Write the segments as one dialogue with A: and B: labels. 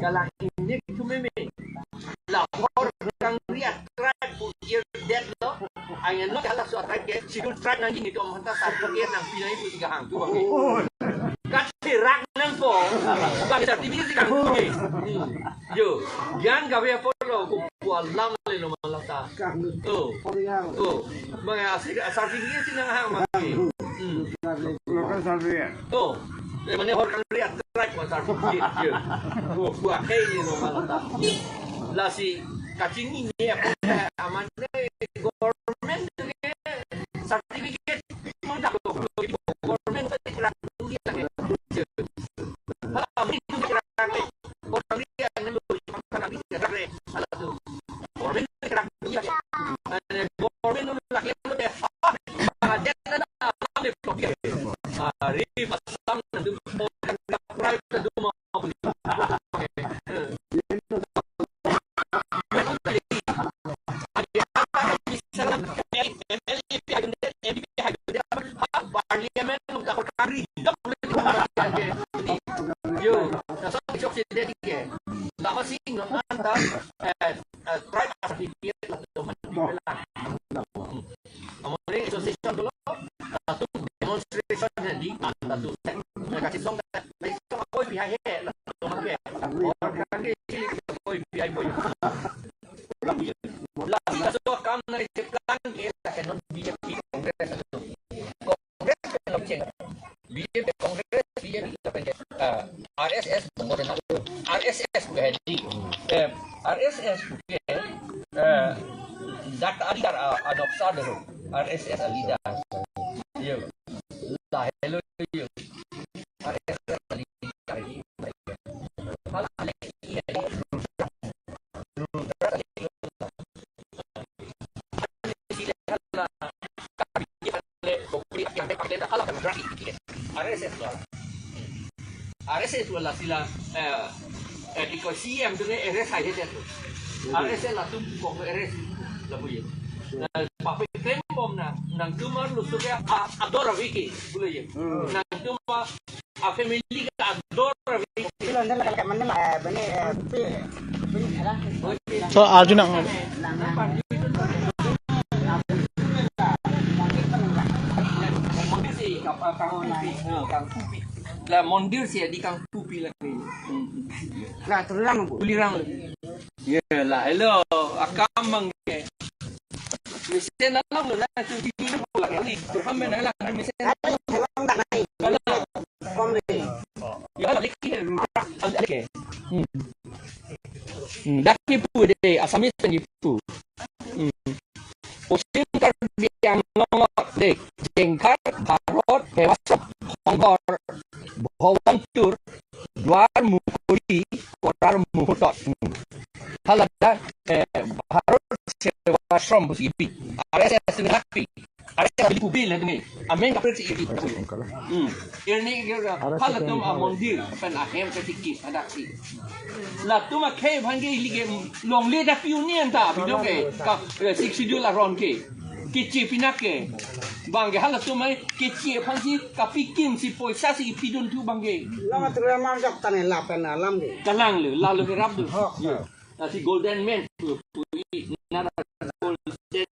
A: Kalau ini itu memang lapor orang riak try pukir dead lo, ayan lo kalau suatu try sidul try nanti itu mantap satu pukir nang pinai itu tiga hang tu bang. Kasi rak nang po, bang sertifikat tiga hang tu. Yo, jangan gawe apa lo, kuat lam le lo malah ta. Mga sertifikat sih nang hang mati.
B: Lokal sertifikat.
A: Mana orang lihat track pasar sedikit je. Buat ini normal tak. Lah si kacing ini apa amannya government sertifikat mana government tu kerana dia lagi. Kami tu kerana orang dia yang lu makan dia kerana salah tu. Government kerana dia. Government tu lagi lu deh. Dia ada apa dia. Hari pasang nanti orang private tu mau beli. Parlimen untuk kari, tak boleh dimakan. Yo, nasab cok sedih dia. Tak masih ngantar private certificate lah tu mana. Kemudian association dulu, satu demonstration jadi satu kasih song apa pihak lah tu macam orang kan dia apa pihak boy. Lah so kam na plan ke kan BJP Kongres tu. Kongres kalau ceng BJP Kongres BJP RSS kemudian RSS bukan di RSS bukan Data Alidar adopsi dulu RSS Alidar. Yo. Lah hello yo. RSS Alidar ini. Hal ini RSS wala sila ikaw CM tu RS hai dia tu. RSS lah tu kong RS lah boleh. Pakai klaim bom nang cuma lu suka adora wiki boleh je. Nang cuma family ka adora wiki.
C: Kalau anda nak kat mana benar
D: So Arjuna
A: Kang Pupi. Lah mondir sih di Kang Pupi lagi.
C: lah terang bu.
A: Ulirang lagi. Yalah, hello, akam mangke. Mesin dalam lu nak tu di pula kali. Faham mana lah mesin.
C: Terang tak naik.
A: Kalau
C: Komedi.
A: ya lagi okey. Dah tipu deh, asamis penipu. Musim terbiang nomor dek jengkar karot hewas hongkor bawang tur duar mukuri korar muhutot halada harus sewa som busibi ada saya happy ada beli kubil ni amen kapal si ibi ini kira halatum amondir pen ahem ketikis ada si la tu ma khe bhange lige long le da piunian ta bido ke ka 6 schedule la ron ke kici pinake bangge halatum mai kici phanji kapikin si poisa si pidun tu bangge
C: Lama terang mangkap tanah lapan alam ni.
A: kalang le lalu ke rab tu si golden man tu nara golden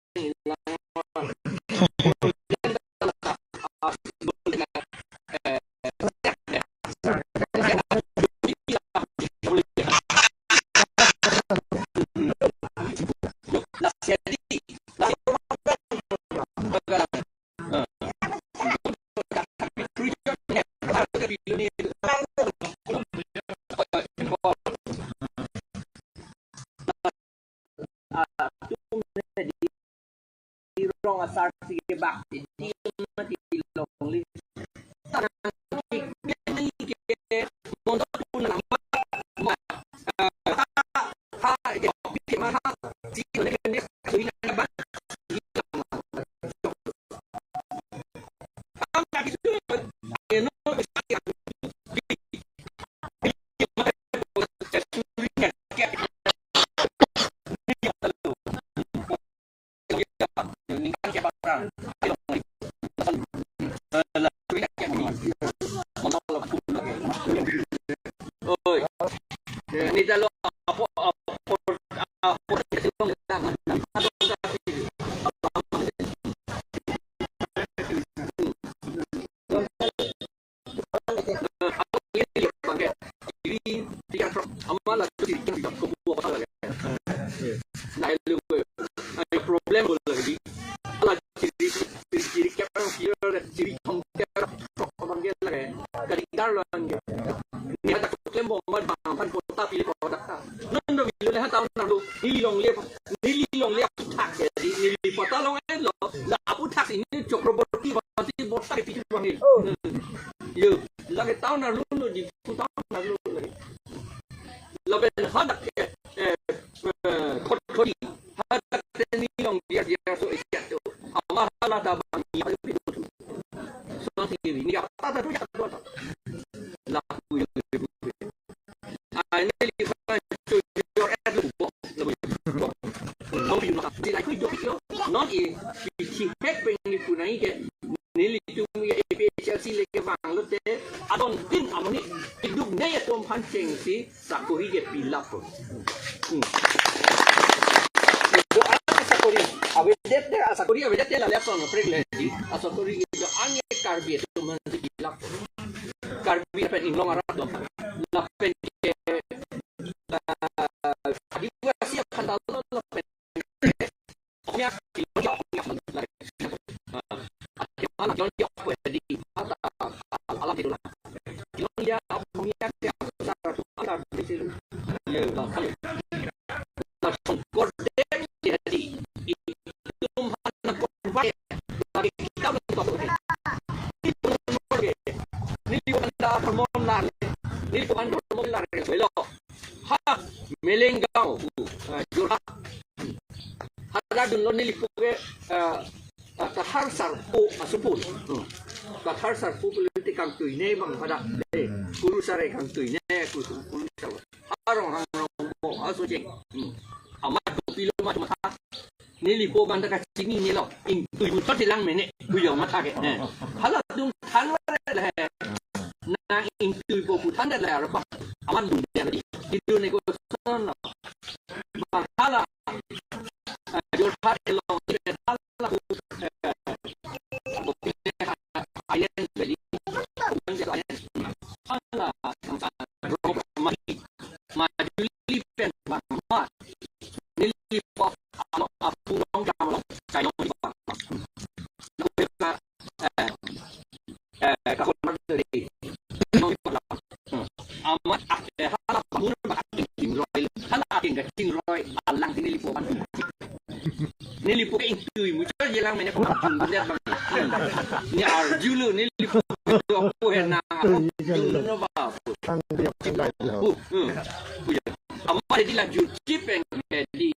A: asar sige bak di mati long li mondo pun nama ha ya pi ma ha si ne ne sui na ba am ka ki tu no amma la tu kan tak ko buat apa lagi lain lu ai problem lagi ala ciri kan ciri kompar orang lagi kadang lan ni ada klaim bomba bang kota pilih produk non do bilu le tahu nalu nililong le tak jadi nili pota long lo la apu tak ini Chakraborty berarti botak itu panggil yo lagi tahu nalu di tahu nalu lebih hadak kodi hadak nililong dia so ikat tu amar hala da bang itu so ini apa tu ya tu laku ini lipat your ad lu không bị nó thì lại cứ vô nó gì chỉ hết bên người phụ nữ cái nếu như chúng cái APHC lấy cái vàng lúc thế adon tin à mình đi đúng ngay ở trong phán trình thì sakori cái bị lắp rồi itu sakori sakori abedet lah lihat soal mereka lagi sakori itu angin karbi itu masih lap karbi apa ini long arah dong lapen ke adiwasi akan tahu lapen punya punya mana John dia apa jadi alam itu lah John dia punya dia satu alam di situ ya kalau langsung korden jadi itu mana korban bagi kita untuk ini bukan permohonan ini bukan permohonan selo ha melenggang jurah ada dulu ni lipuke kahar sarpu asupul kahar sarpu politik kang tu ini bang pada guru sare kang tu ini guru harong asujeng amat pilo mata ni lipo banda ka sini ni lo ing tu mutot silang mene buyo mata ke hala dung than la na ing tu po putan da la ba aman dung dia di itu ne ko son hala jor har lo hala ayen jadi hala majuli pen ma nilipo apu long jam saya long di bawah kahon dari long di bawah amat hala bangun bakal roy hala aking gating roy alang nilipo ban nilipo ke itu muncul jelang mana ko lihat bang ni arjulu nilipo ko hena julu no ba amat di lanjut chip yang di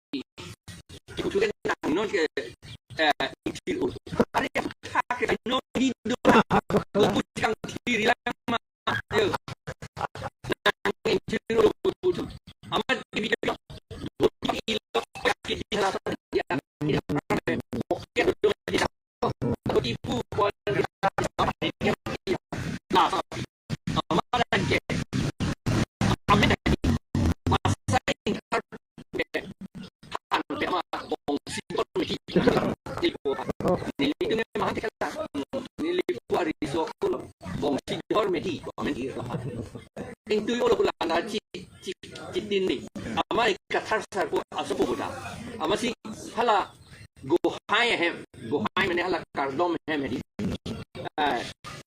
A: kusukan non ke istilah ada yang pakai non hidup bukan diri lama istilah amat di video ibu itu orang pulang ngaji citin ni, amai kathar sarpu asupu dah, amasi hala gohai mana hala kardom di,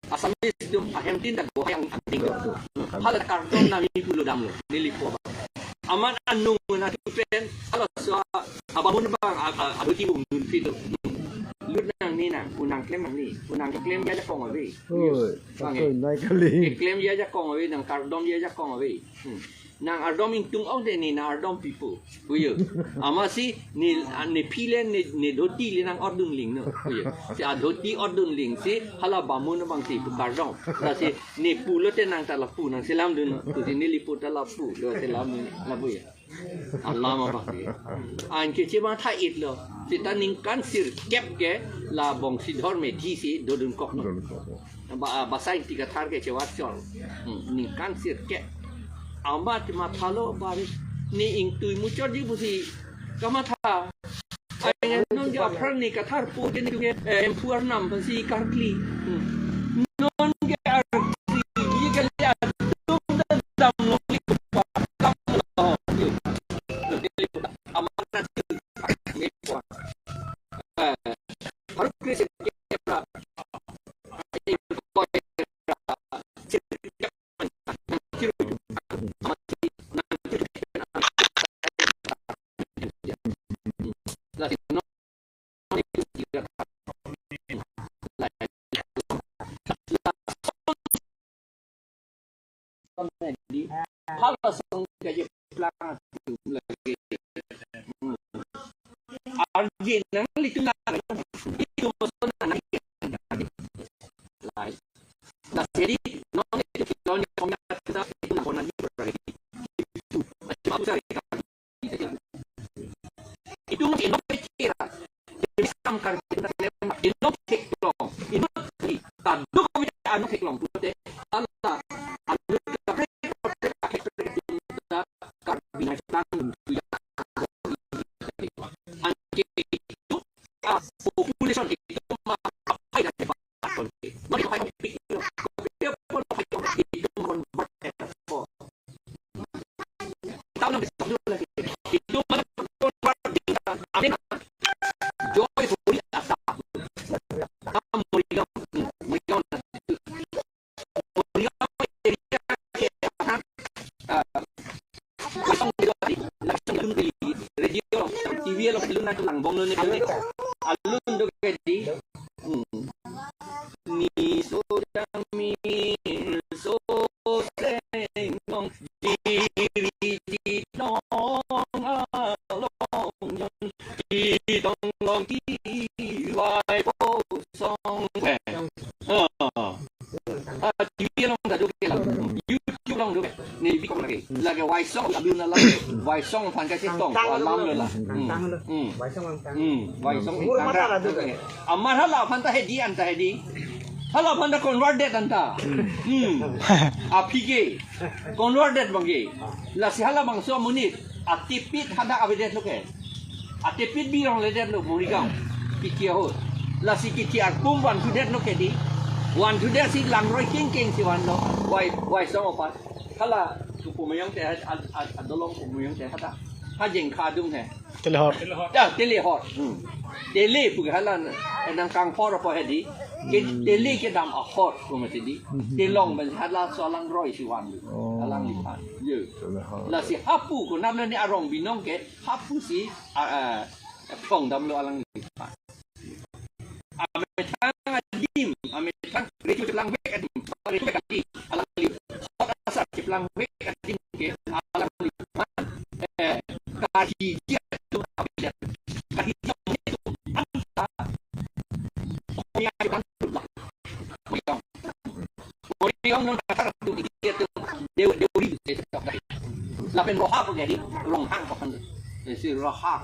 A: asamis itu ahem tindak gohai yang anting hala kardom nami puluh dam lo, nilipo aman anu na tupen hala so abahun bang adu tibu nulfido. Lut nang ni nang unang klaim dia jakong awe klaim dia jakong awe nang kardom dia jakong awe nang ardom intung au de ni nang ardom pipu buyo amasi ni pilen ni doti li nang ordung ling no buyo si adoti ordung ling si hala bamun bang si kardom la si ni pulote nang talapu nang selam dun tu ni lipu talapu do selam la buyo Allah mabaki an ke cema tha it lo kita ningkan sir kep ke la bong sidhor me thi si dodun kok no bahasa tiga thar ke cewat chol ningkan sir ke amat ma thalo baris ni ing tui muchor ji busi kama tha ai non ja phar ni ka thar pu ke ni ke empuar nam si karkli non ke ar ye ke ya dum dam lo li pa kam di halasang kaya pelang tu lagi arjin nang itu na itu maksudnya naik lain nah jadi non itu non komunitas itu nak nak berarti itu macam apa saya itu mungkin non kira jadi samkar kita lewat di non keklong itu tadu kami anu keklong tu deh anda anu population itu apa yang dipakai? Mereka pakai pikir, dia pun pakai itu convert for. Tahu nak besok lagi. Itu mana convert dengan ada joy boleh ada. Kamu boleh TV lo belum nak lang bong lo ni alun do kedi ni so dami so sengong diri di nong along di dong long di wai po song TV long dah do ke YouTube long do ni bikong lagi wai song abun na lagi wai song pan ka sitong alam lo lah
C: Wai song tang.
A: Wai song tang amar hala phanta hedi anta hedi hala phanta converted anta apike converted bangi la si hala bang so munit atipit hada abedet lo ke atipit bi rong ledet lo murigam pikia ho la si kiti akum wan tu det lo ke di wan tu det si lang roi king king si wan lo wai song opat hala pumayong te adolong pumayong te hada hajeng khadung he
D: Telehor.
A: Telehor. Tele bukan halan nang kang por apa hedi. Tele ke dam ahor ko mesti di. Telong ben hala solang roi siwan. Alang lipan. Ye. La si hapu ko nam ni arong binong ke hapu si pong dam lo alang lipan. Ametang adim, ametang reju lang wek adim. Reju adim alang lipan. Asal lang wek adim ke alang lipan. Kaji dia tu kaji dia itu anta yang kita Moriong non kata tu dia tu dewi itu tadi. Lapen rohak jadi ronghang pakan tu. Si rohak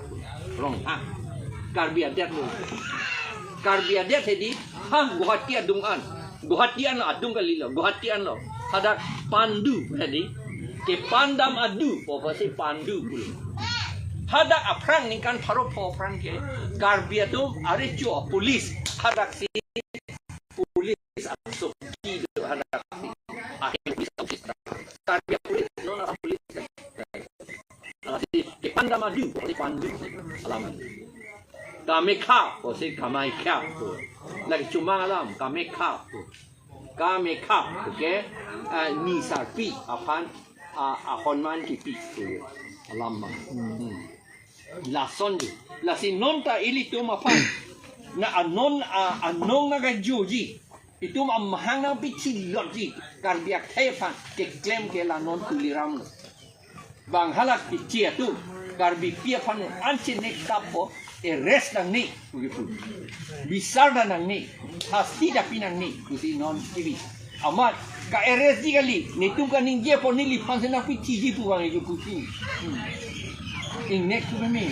A: ronghang. Karbiadet lu. Karbiadet jadi guhatian dungan. Guhatian adung kali lo. Guhatian lo. Ada pandu jadi. Ke pandam adu, apa sih pandu pula. Hada aprang ni kan paro aprang ke garbia tu are jo polis hada si polis asuk ki do hada si akhir polis garbia polis non ada polis si ke pandam adu si pandu alaman kami kha o si kamai kha lagi cuma alam kami kha oke ni sarpi apan honman kipi alam la sondu la si nonta ili tu mapan na anon na gajuji itu mahang na pichi loji karbiak tepan ke klaim ke la non kuliram bang halak pichi tu karbi pia pan anchi nek tapo rest nang ni begitu besar nang ni hasti dapinang ni kusi non tv amat ka RSD kali nitung ka ninje po nili panse na pichi ji pu bang ju pusi nek tu memi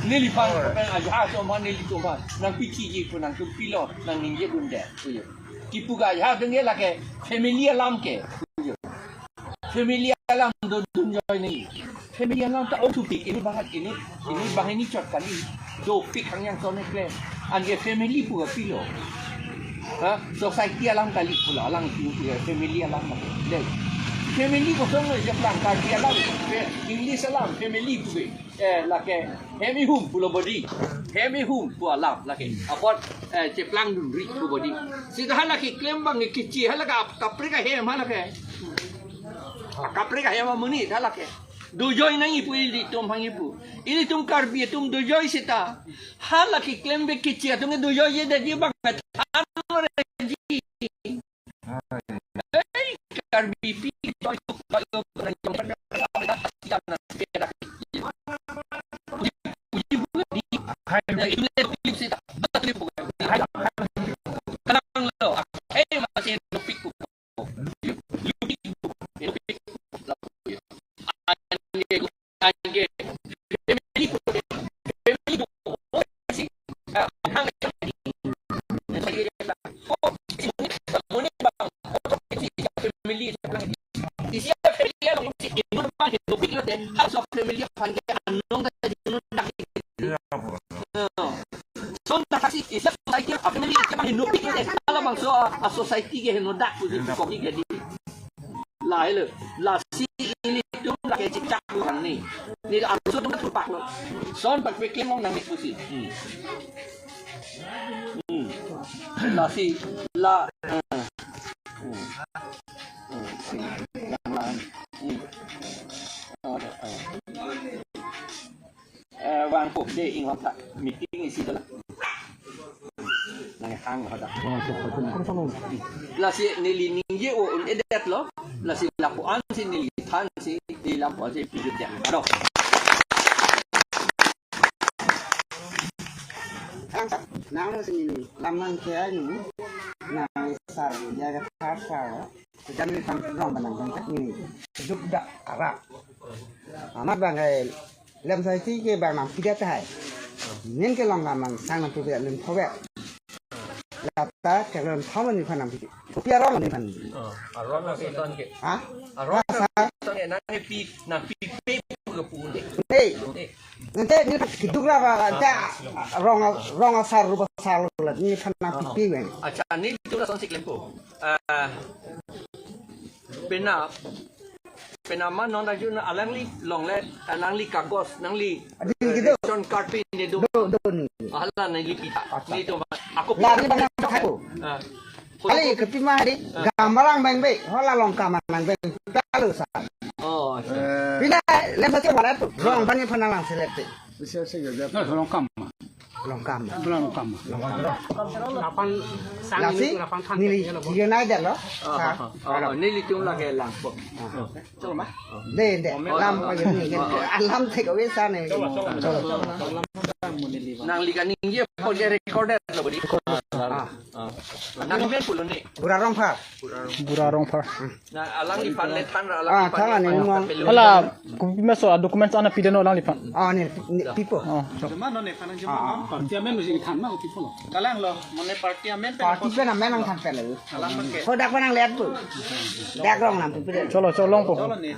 A: nili pan aja so man nili to ban nang pichi ji pu nang tu pilo nang ninje bunda tipu ga ya denge la ke family alam ke family alam do dunya ni family alam ta auto pick ini bahat ini bahan ini cot kali do pick hang yang sone claim ange family pu ga pilo society alam kali pula alang family alam deh family ko song je plan ka dia alam English alam family tu lake hemi hum pula body hemi hum pu alam lake apot je plan dun ri pu body sidah lake claim bang ni kici halaka kapri ka hem halaka kapri ka hem muni halaka dojoy nang ipu ili tum hang ipu ili tum karbi tum dojoy sita halaki claim be kici tum dojoy je dia bang RBP itu society ke henodak tu kopi ke di lai le la si ini tu la ke cicak tu kan ni arus tu tu pak lo son pak pe kemong nang tu si la si la wang pop de ing hop tak meeting isi tu lah nang hang ho tak la si nili ninje o edet lo la si lapuan si nili than si di lapuan si pijut ya ado
C: nang sini lamang ke ni nang sar jaga sar dan ni kan rong banang kan ni juk dak arak amat bangai lem sai ti ke bang nam pidat hai nen ke long lamang sang nam pidat len thobe lata ke len thoman ni kan nam pidat pia rong ni kan
A: arong la ke ton ke
C: ha
A: arong ton ke nang pi na pi pe ke pu ni
C: nanti ni kiduklah ada rong asar rupa salulat ni kan nam pipi wen
A: acha ni tu la son sik lempo penama non da juna alang li long le nang li kagos nang li
C: gitu
A: John Carpin ni do
C: ni
A: ala na li pita ni tu aku
C: lari bang aku ali ketima hari gambarang bang be hola long kamanang bang kalau sa
A: oh
C: bila lepas tu mana tu rong bani panalang select
B: No, long kam.
C: long kam
B: Long kam.
C: lasi ni dia naik dah lo
A: ni li tu la ke lang po
C: deh lam pagi ni alam tek away sana
A: nang li kan ni po ke recorder lo bodi nang ben pulo ni
C: burarong pa
A: na alang li pan le tan alang
C: tangan ni ngong
D: Wala, kung meso dokumen ana pidano lang lipan.
C: ni pipo
B: Mana ni kanan jemaah? Parti amen mesti than mah tipo lo. Kalang lo, mana parti amen
C: parti pe nam menang than pe le ho dak panang lihat tu dak rong nam pipi
D: Cholo, cholong po.
B: Kalau ni